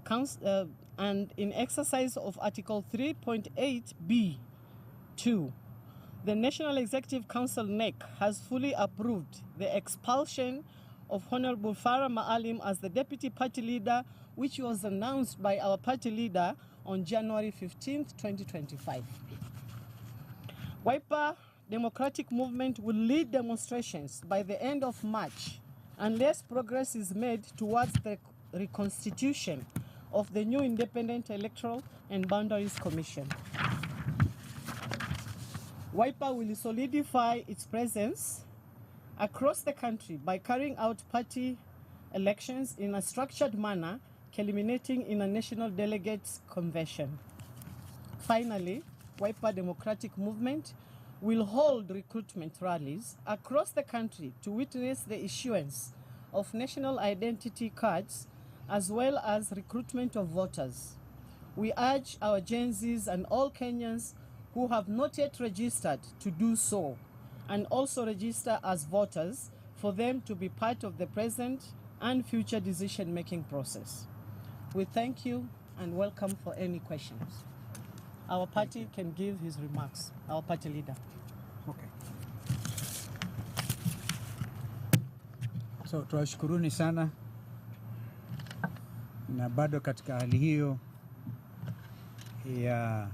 and in exercise of Article 3.8b(2), the National Executive Council (NEC) has fully approved the expulsion of Honorable Farah Maalim as the Deputy Party Leader, which was announced by our party leader on January 15th, 2025. Wiper Democratic Movement will lead demonstrations by the end of March unless progress is made towards the reconstitution of the new Independent Electoral and Boundaries Commission. Wiper will solidify its presence across the country by carrying out party elections in a structured manner, culminating in a national delegates convention. Finally, Wiper Democratic Movement will hold recruitment rallies across the country to witness the issuance of national identity cards as well as recruitment of voters. We urge our Gen Zs and all Kenyans who have not yet registered to do so and also register as voters for them to be part of the present and future decision-making process. We thank you and welcome for any questions. Our party can give his remarks, our party leader. Okay. So tuwashukuruni sana, na bado katika hali hiyo ya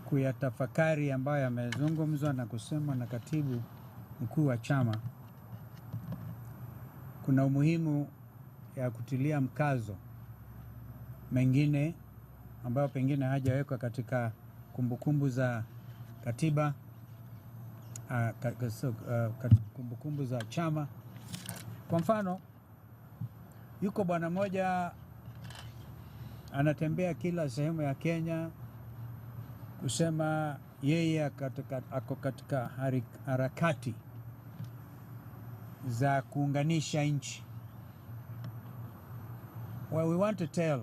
kuyatafakari ambayo yamezungumzwa na kusemwa na katibu mkuu wa chama, kuna umuhimu ya kutilia mkazo mengine ambayo pengine hajawekwa katika kumbukumbu za katiba, kumbukumbu za chama. Kwa mfano, yuko bwana moja anatembea kila sehemu ya Kenya kusema yeye ako katika harakati za kuunganisha nchi. Well, we want to tell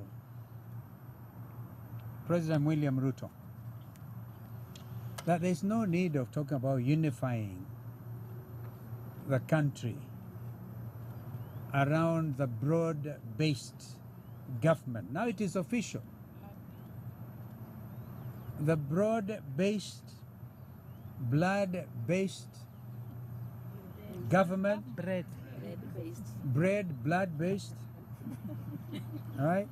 President William Ruto that there's no need of talking about unifying the country around the broad-based government. Now it is official. The broad-based, blood-based government, blood-based, all right,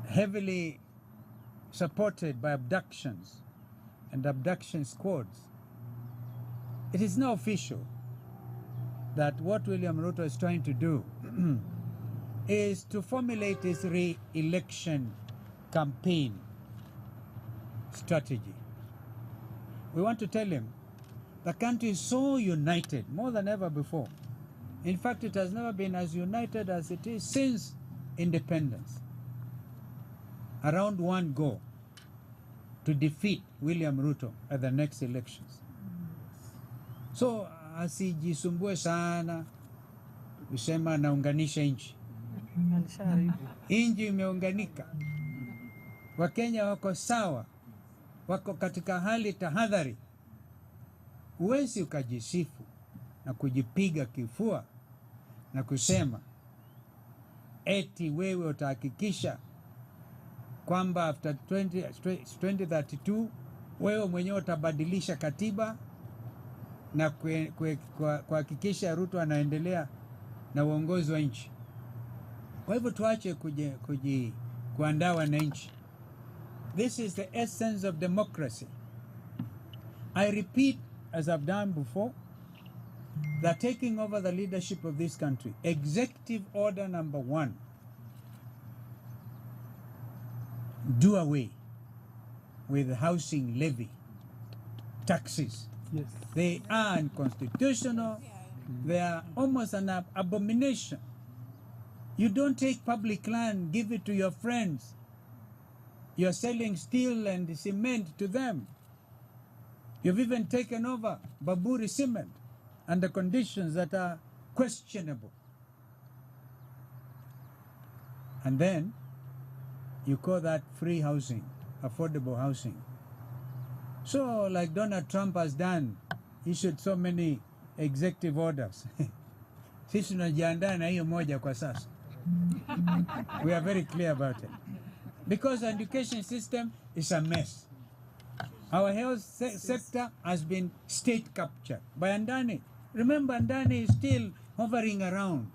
heavily supported by abductions and abduction squads. It is now official that what William Ruto is trying to do is to formulate his re-election campaign strategy. We want to tell him the country is so united, more than ever before. In fact, it has never been as united as it is since independence, around one goal: to defeat William Ruto at the next elections. So asijisumbue sana kusema naunganisha nchi. Nchi imeunganika. Wakenya wako sawa, wako katika hali tahadhari. Huwezi ukajisifu na kujipiga kifua na kusema eti wewe utahakikisha kwamba after 2032 wewe mwenyewe utabadilisha katiba na kuhakikisha Ruto anaendelea na uongozi wa nchi. Kwa hivyo tuache kuandaa wananchi. This is the essence of democracy. I repeat, as I've done before, that taking over the leadership of this country, Executive Order number 1, do away with housing levy taxes. Yes. They are unconstitutional. They are almost an abomination. You don't take public land, give it to your friends. You're selling steel and cement to them. You've even taken over Baburi cement under conditions that are questionable. And then you call that free housing, affordable housing. So like Donald Trump has done, issued so many executive orders Sisi tunajiandaa na hiyo moja kwa sasa. We are very clear about it. Because our education system is a mess. Our health sector has been state captured by Andani. Remember, Andani is still hovering around.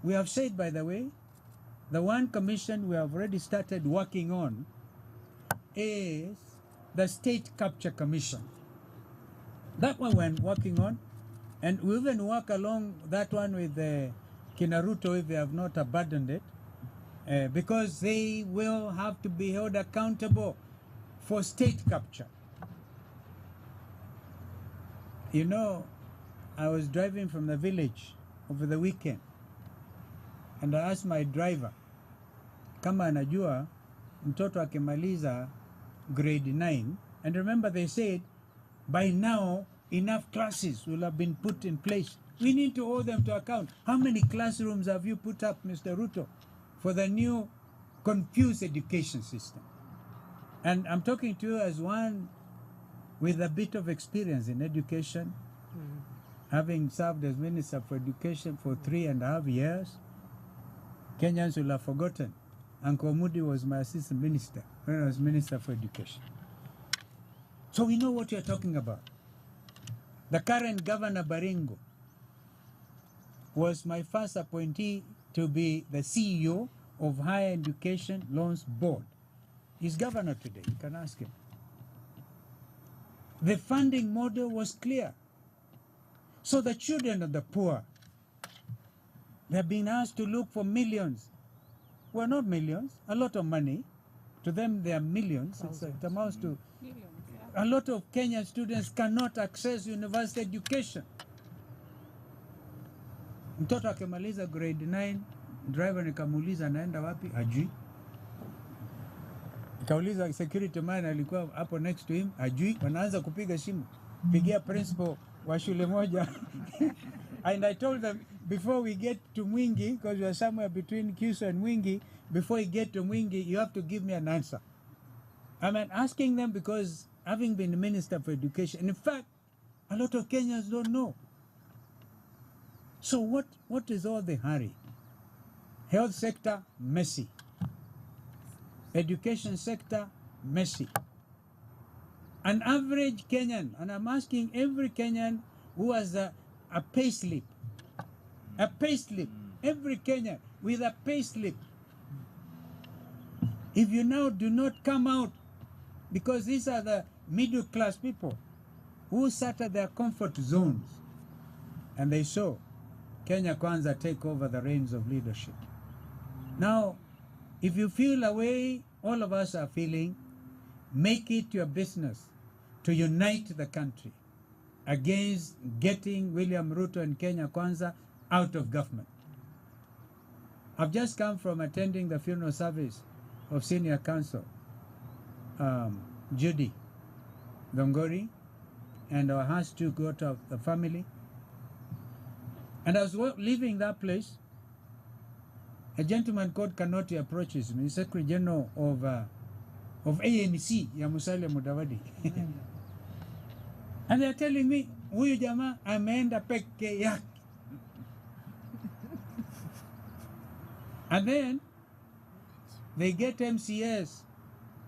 We have said, by the way, the one commission we have already started working on is the State Capture Commission. That one we're working on, and we even work along that one with Kinaruto if they have not abandoned it, because they will have to be held accountable for state capture. You know, I was driving from the village over the weekend, and I asked my driver kama anajua mtoto akimaliza grade 9, and remember they said by now enough classes will have been put in place. We need to hold them to account. How many classrooms have you put up, Mr. Ruto, for the new confused education system? And I'm talking to you as one with a bit of experience in education, having served as Minister for Education for 3.5 years. Kenyans will have forgotten. Uncle Moody was my assistant minister when I was Minister for Education. So we know what you're talking about. The current Governor Baringo was my first appointee to be the CEO of Higher Education Loans Board. He's governor today, you can ask him. The funding model was clear. So the children of the poor, they're being asked to look for millions. Well, not millions, a lot of money. To them, they are millions. It amounts to millions, yeah. A lot of Kenyan students cannot access university education. Mtoto akimaliza grade 9, driver nikamuuliza anaenda wapi? Ajui. Nikauliza security man alikuwa hapo next to him, ajui. Wanaanza kupiga simu, pigia principal wa shule moja. And I told them, before we get to Mwingi, because we are somewhere between Kiso and Mwingi, before we get to Mwingi, you have to give me an answer. I'm asking them because having been Minister for Education, in fact, a lot of Kenyans don't know. So what is all the hurry? Health sector, messy. Education sector, messy. An average Kenyan, and I'm asking every Kenyan who has a payslip, every Kenyan with a payslip. If you now do not come out, because these are the middle class people who sat at their comfort zones, and they saw Kenya Kwanza take over the reins of leadership. Now, if you feel a way all of us are feeling, make it your business to unite the country against getting William Ruto and Kenya Kwanza out of government. I've just come from attending the funeral service of Senior Counsel Judy Dongori, and our house took got of the family. And I was leaving that place. A gentleman called Kanoti approaches me, Secretary General of ANC, ya Musalia Mudavadi. And they're telling me, huyu jamaa ameenda peke yake. And then they get MCS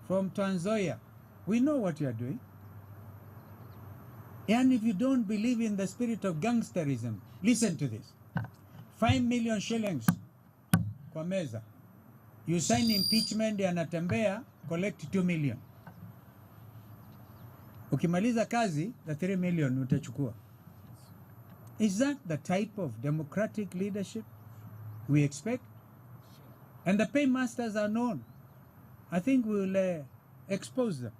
from Tanzania. We know what you are doing. And if you don't believe in the spirit of gangsterism, listen to this. 5 million shillings kwa meza. You sign impeachment, anatembea, collect 2 million. Ukimaliza kazi, the 3 million utachukua. Is that the type of democratic leadership we expect? And the paymasters are known. I think we will expose them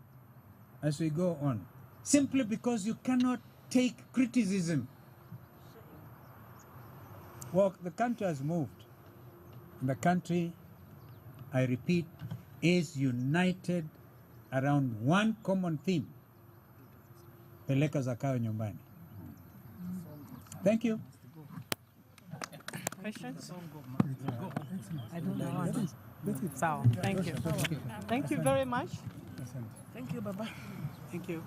as we go on. Simply because you cannot take criticism. Well, the country has moved. The country, I repeat, is united around one common theme. Peleka zakayo nyumbani. Thank you. Questions? I don't know. So, thank you. Thank you very much. Thank you, Baba. Thank you.